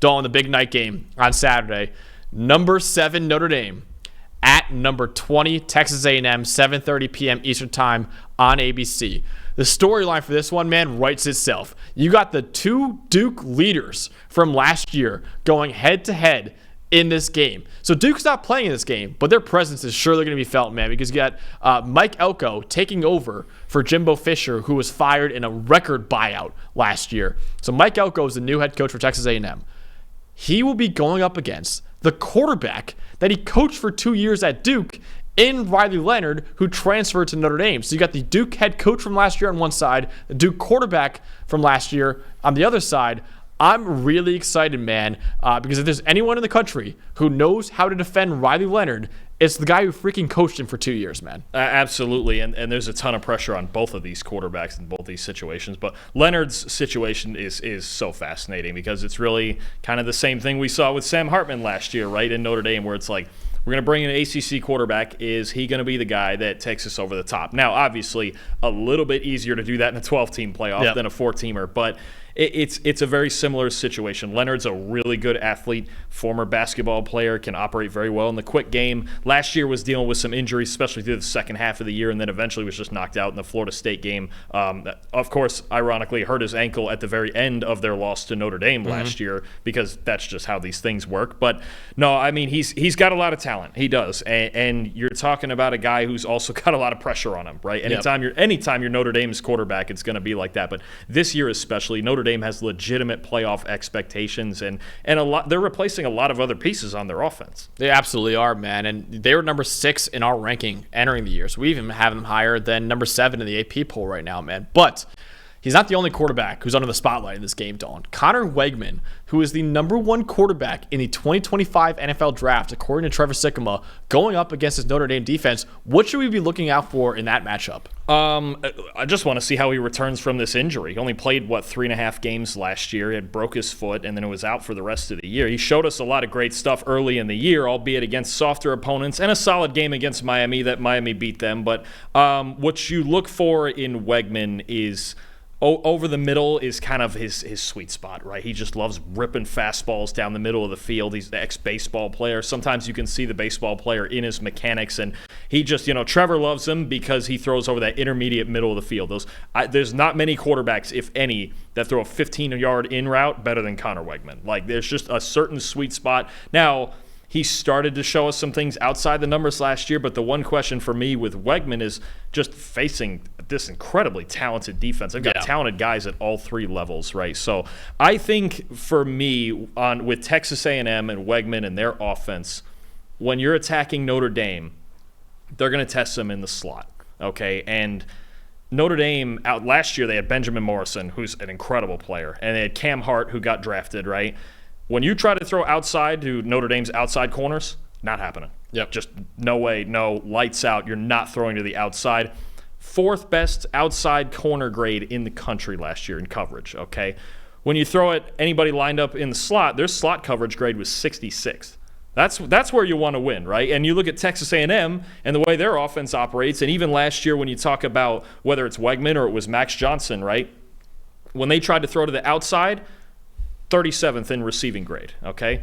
Dalton, the big night game on Saturday. Number 7 Notre Dame at number 20 Texas A&M, 7:30 p.m. Eastern Time on ABC. The storyline for this one, man, writes itself. You got the two Duke leaders from last year going head-to-head in this game. So Duke's not playing in this game, but their presence is surely going to be felt, man, because you got Mike Elko taking over for Jimbo Fisher, who was fired in a record buyout last year. So Mike Elko is the new head coach for Texas A&M. He will be going up against the quarterback that he coached for 2 years at Duke in Riley Leonard, who transferred to Notre Dame. So you got the Duke head coach from last year on one side, the Duke quarterback from last year on the other side. I'm really excited, man, because if there's anyone in the country who knows how to defend Riley Leonard, it's the guy who freaking coached him for 2 years, man. Absolutely, and there's a ton of pressure on both of these quarterbacks in both these situations. But Leonard's situation is so fascinating because it's really kind of the same thing we saw with Sam Hartman last year, right, in Notre Dame, where it's like, we're going to bring in an ACC quarterback. Is he going to be the guy that takes us over the top? Now, obviously, a little bit easier to do that in a 12-team playoff than a 4-teamer, but it's a very similar situation. Leonard's a really good athlete, former basketball player, can operate very well in the quick game. Last year was dealing with some injuries, especially through the second half of the year, and then eventually was just knocked out in the Florida State game. Of course, ironically, hurt his ankle at the very end of their loss to Notre Dame last year, because that's just how these things work. But no, I mean, he's got a lot of talent. He does. And you're talking about a guy who's also got a lot of pressure on him, right? Anytime you're Notre Dame's quarterback, it's going to be like that. But this year especially, Notre Dame has legitimate playoff expectations, and they're replacing a lot of other pieces on their offense. They absolutely are, man. And they were number 6 in our ranking entering the year. So we even have them higher than number 7 in the AP poll right now, man. But he's not the only quarterback who's under the spotlight in this game, Dalton. Connor Wegman, who is the number 1 quarterback in the 2025 NFL Draft, according to Trevor Sikkema, going up against his Notre Dame defense. What should we be looking out for in that matchup? I just want to see how he returns from this injury. He only played, 3.5 games last year. He had broke his foot, and then it was out for the rest of the year. He showed us a lot of great stuff early in the year, albeit against softer opponents, and a solid game against Miami that Miami beat them. But what you look for in Wegman is over the middle is kind of his sweet spot, right? He just loves ripping fastballs down the middle of the field. He's the ex-baseball player. Sometimes you can see the baseball player in his mechanics, and he just, Trevor loves him because he throws over that intermediate middle of the field. There's not many quarterbacks, if any, that throw a 15-yard in route better than Connor Wegman. Like, there's just a certain sweet spot. Now, he started to show us some things outside the numbers last year, but the one question for me with Wegman is just facing this incredibly talented defense. They've got talented guys at all 3 levels, right? So I think for me, with Texas A&M and Wegman and their offense, when you're attacking Notre Dame, they're going to test them in the slot, okay? And Notre Dame, out last year, they had Benjamin Morrison, who's an incredible player, and they had Cam Hart, who got drafted, right? When you try to throw outside to Notre Dame's outside corners, not happening. Yep. Just no way, no, lights out. You're not throwing to the outside. 4th best outside corner grade in the country last year in coverage, okay? When you throw it, anybody lined up in the slot, their slot coverage grade was 66th. That's where you want to win, right? And you look at Texas A&M and the way their offense operates, and even last year when you talk about whether it's Wegman or it was Max Johnson, right? When they tried to throw to the outside, 37th in receiving grade, okay?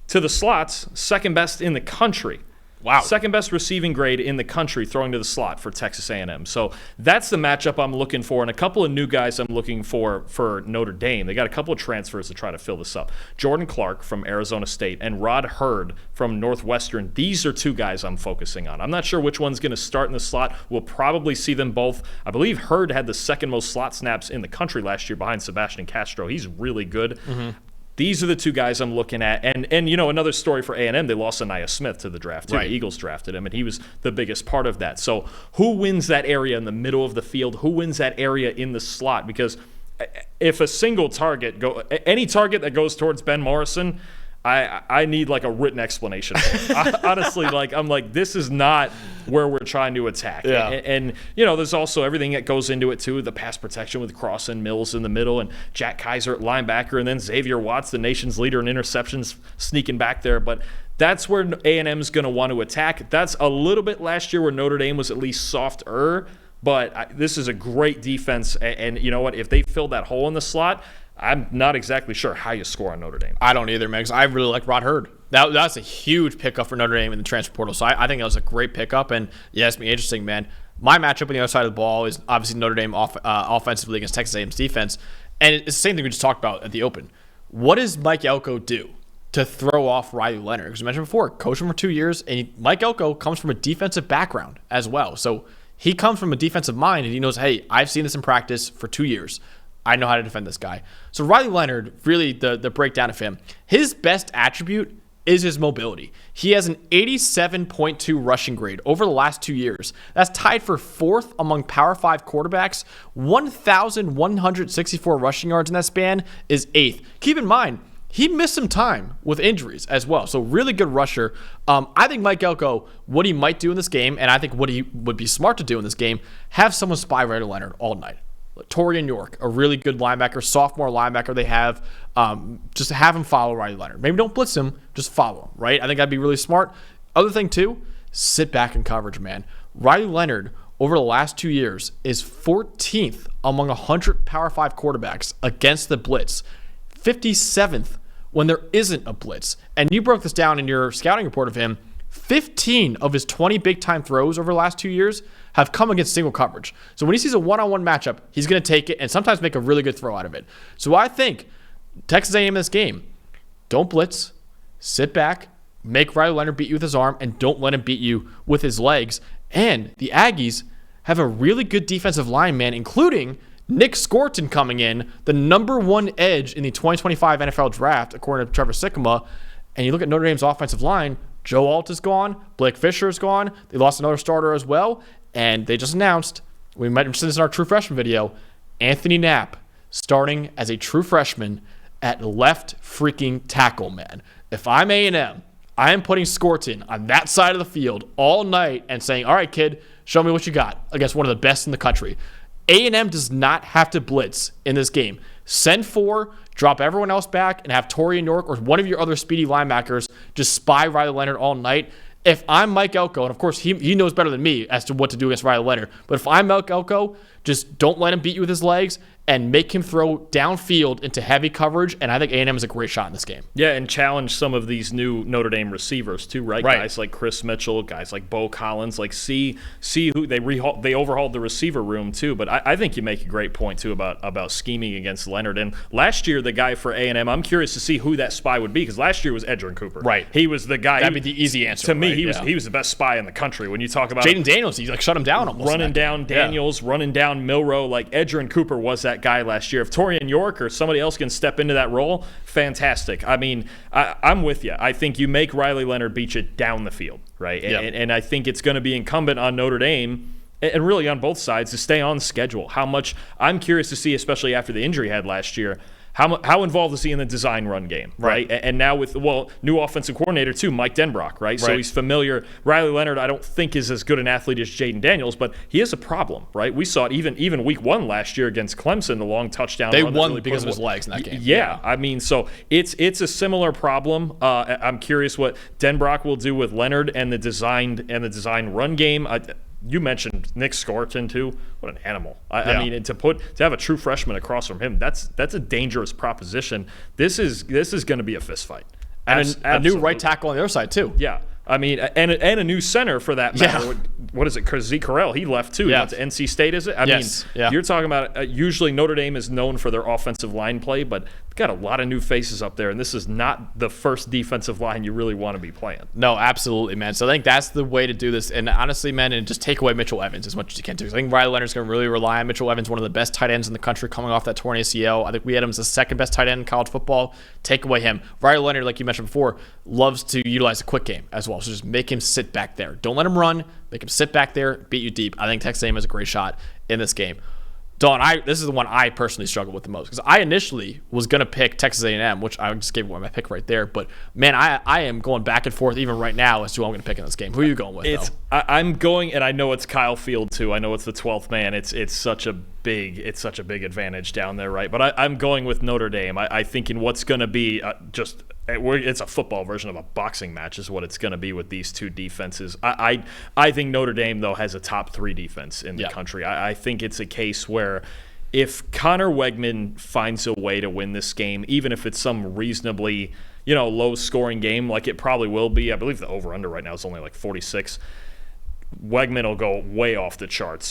To the slots, 2nd best in the country. Wow. 2nd best receiving grade in the country throwing to the slot for Texas A&M. So that's the matchup I'm looking for, and a couple of new guys I'm looking for Notre Dame. They got a couple of transfers to try to fill this up. Jordan Clark from Arizona State and Rod Hurd from Northwestern. These are 2 guys I'm focusing on. I'm not sure which one's going to start in the slot. We'll probably see them both. I believe Hurd had the 2nd most slot snaps in the country last year behind Sebastian Castro. He's really good. Mm-hmm. These are the 2 guys I'm looking at. And another story for A&M, they lost Anaya Smith to the draft, too. Right. The Eagles drafted him, and he was the biggest part of that. So who wins that area in the middle of the field? Who wins that area in the slot? Because if a single target, any target that goes towards Ben Morrison, I need like a written explanation. Honestly, I'm like, this is not where we're trying to attack. Yeah. And there's also everything that goes into it too, the pass protection with Cross and Mills in the middle and Jack Kaiser at linebacker, and then Xavier Watts, the nation's leader in interceptions, sneaking back there. But that's where A&M's going to want to attack. That's a little bit last year where Notre Dame was at least softer, but this is a great defense. And you know what? If they fill that hole in the slot, I'm not exactly sure how you score on Notre Dame. I don't either, man, because I really like Rod Hurd. That's a huge pickup for Notre Dame in the transfer portal. So I think that was a great pickup. And yeah, it's been interesting, man. My matchup on the other side of the ball is obviously Notre Dame offensively against Texas A&M's defense. And it's the same thing we just talked about at the Open. What does Mike Elko do to throw off Riley Leonard? Because I mentioned before, coached him for 2 years, and Mike Elko comes from a defensive background as well. So he comes from a defensive mind, and he knows, hey, I've seen this in practice for 2 years. I know how to defend this guy. So Riley Leonard, really the breakdown of him, his best attribute is his mobility. He has an 87.2 rushing grade over the last 2 years. That's tied for 4th among Power 5 quarterbacks. 1,164 rushing yards in that span is 8th. Keep in mind, he missed some time with injuries as well. So really good rusher. I think Mike Elko, what he might do in this game, and I think what he would be smart to do in this game, have someone spy Riley Leonard all night. Torian York, a really good linebacker, sophomore linebacker they have. Just have him follow Riley Leonard. Maybe don't blitz him, just follow him, right? I think that'd be really smart. Other thing, too, sit back in coverage, man. Riley Leonard, over the last 2 years, is 14th among 100 Power 5 quarterbacks against the blitz. 57th when there isn't a blitz. And you broke this down in your scouting report of him. 15 of his 20 big-time throws over the last 2 years have come against single coverage. So when he sees a one-on-one matchup, he's going to take it and sometimes make a really good throw out of it. So I think Texas A&M in this game, don't blitz, sit back, make Riley Leonard beat you with his arm, and don't let him beat you with his legs. And the Aggies have a really good defensive line, man, including Nick Scorton coming in, the number 1 edge in the 2025 NFL draft, according to Trevor Sikkema. And you look at Notre Dame's offensive line, Joe Alt is gone, Blake Fisher is gone, they lost another starter as well, and they just announced, we might have seen this in our true freshman video, Anthony Knapp starting as a true freshman at left freaking tackle, man. If I'm A&M, I am putting Scorton on that side of the field all night and saying, all right, kid, show me what you got against one of the best in the country. A&M does not have to blitz in this game. Send 4, drop everyone else back, and have Torian York or one of your other speedy linebackers just spy Riley Leonard all night. If I'm Mike Elko, and of course he knows better than me as to what to do against Riley Leonard, but if I'm Mike Elko, just don't let him beat you with his legs and make him throw downfield into heavy coverage, and I think A&M is a great shot in this game. Yeah, and challenge some of these new Notre Dame receivers too, right? Guys like Chris Mitchell, guys like Bo Collins, like see who they overhauled the receiver room too. But I think you make a great point too about scheming against Leonard. And last year, the guy for A&M, I'm curious to see who that spy would be, because last year was Edgerrin Cooper. Right, he was the guy. That'd be the easy answer to me. He was the best spy in the country. When you talk about Jaden Daniels, he shut him down almost. Running down Daniels, running down Milroe, like Edgerrin Cooper was that guy last year. If Torian York or somebody else can step into that role, fantastic. I mean, I'm with you. I think you make Riley Leonard beat you down the field, right? Yep. And I think it's going to be incumbent on Notre Dame, and really on both sides, to stay on schedule. How much I'm curious to see, especially after the injury he had last year, how involved is he in the design run game, right? And now with, new offensive coordinator too, Mike Denbrock, right? So he's familiar. Riley Leonard, I don't think is as good an athlete as Jaden Daniels, but he is a problem, right? We saw it even week 1 last year against Clemson, the long touchdown. They won really because of his legs in that game. Yeah, I mean, so it's a similar problem. I'm curious what Denbrock will do with Leonard and the design run game. You mentioned Nick Scorton too. What an animal! I mean, to have a true freshman across from him, that's a dangerous proposition. This is going to be a fist fight. And a new right tackle on the other side too. Yeah. I mean, and a new center for that matter. Yeah. What is it? Zeke Correll, he left too. He went to NC State, is it? I mean, you're talking about usually Notre Dame is known for their offensive line play, but got a lot of new faces up there, and this is not the first defensive line you really want to be playing. No, absolutely, man. So I think that's the way to do this. And honestly, man, and just take away Mitchell Evans as much as you can too. I think Riley Leonard's going to really rely on Mitchell Evans, one of the best tight ends in the country coming off that torn ACL. I think we had him as the second best tight end in college football. Take away him. Riley Leonard, like you mentioned before, loves to utilize a quick game as well. So just make him sit back there. Don't let him run. Make him sit back there, beat you deep. I think Texas A&M has a great shot in this game. Dawn, this is the one I personally struggle with the most, because I initially was going to pick Texas A&M, which I just gave away my pick right there. But, man, I am going back and forth even right now as to who I'm going to pick in this game. Who are you going with, I'm going, and I know it's Kyle Field, too. I know it's the 12th man. It's such a big advantage down there, right? But I'm going with Notre Dame. I think in what's going to be it's a football version of a boxing match is what it's going to be with these two defenses. I think Notre Dame, though, has a top 3 defense in the country. I think it's a case where if Connor Wegman finds a way to win this game, even if it's some reasonably, low-scoring game like it probably will be, I believe the over-under right now is only like 46, Wegman will go way off the charts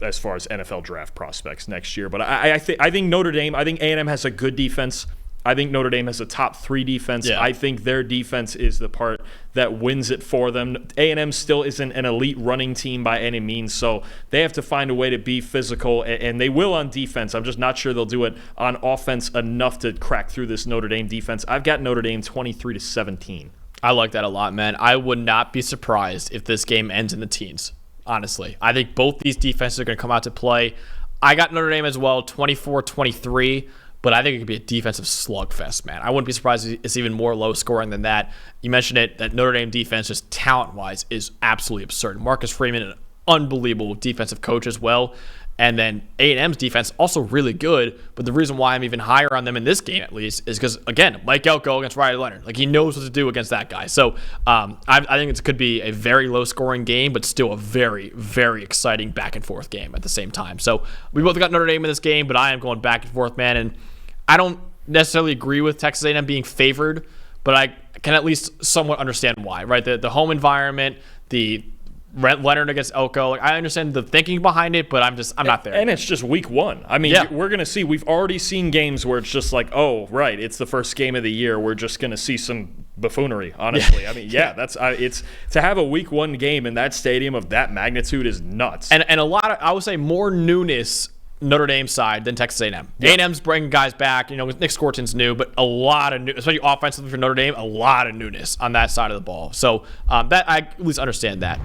as far as NFL draft prospects next year. But I think Notre Dame, I think A&M has a good defense. I think Notre Dame has a top 3 defense. Yeah. I think their defense is the part that wins it for them. A&M still isn't an elite running team by any means, so they have to find a way to be physical, and they will on defense. I'm just not sure they'll do it on offense enough to crack through this Notre Dame defense. I've got Notre Dame 23-17. I like that a lot, man. I would not be surprised if this game ends in the teens, honestly. I think both these defenses are going to come out to play. I got Notre Dame as well, 24-23. But I think it could be a defensive slugfest, man. I wouldn't be surprised if it's even more low scoring than that. You mentioned it, that Notre Dame defense, just talent-wise, is absolutely absurd. Marcus Freeman, an unbelievable defensive coach as well. And then A&M's defense, also really good. But the reason why I'm even higher on them in this game, at least, is because, again, Mike Elko against Riley Leonard. Like, he knows what to do against that guy. So I think it could be a very low-scoring game, but still a very, very exciting back-and-forth game at the same time. So we both got Notre Dame in this game, but I am going back and forth, man. And I don't necessarily agree with Texas A&M being favored, but I can at least somewhat understand why, right? The home environment, the Leonard against Elko. Like, I understand the thinking behind it, but I'm not there. And it's just week 1. I mean, we're going to see. We've already seen games where it's just like, oh, right, it's the first game of the year. We're just going to see some buffoonery, honestly. Yeah. I mean, it's to have a week 1 game in that stadium of that magnitude is nuts. And a lot of, I would say, more newness Notre Dame side than Texas A&M. Yeah. A&M's bringing guys back. Nick Scorton's new, but a lot of new, especially offensively for Notre Dame, a lot of newness on that side of the ball. So that I at least understand that.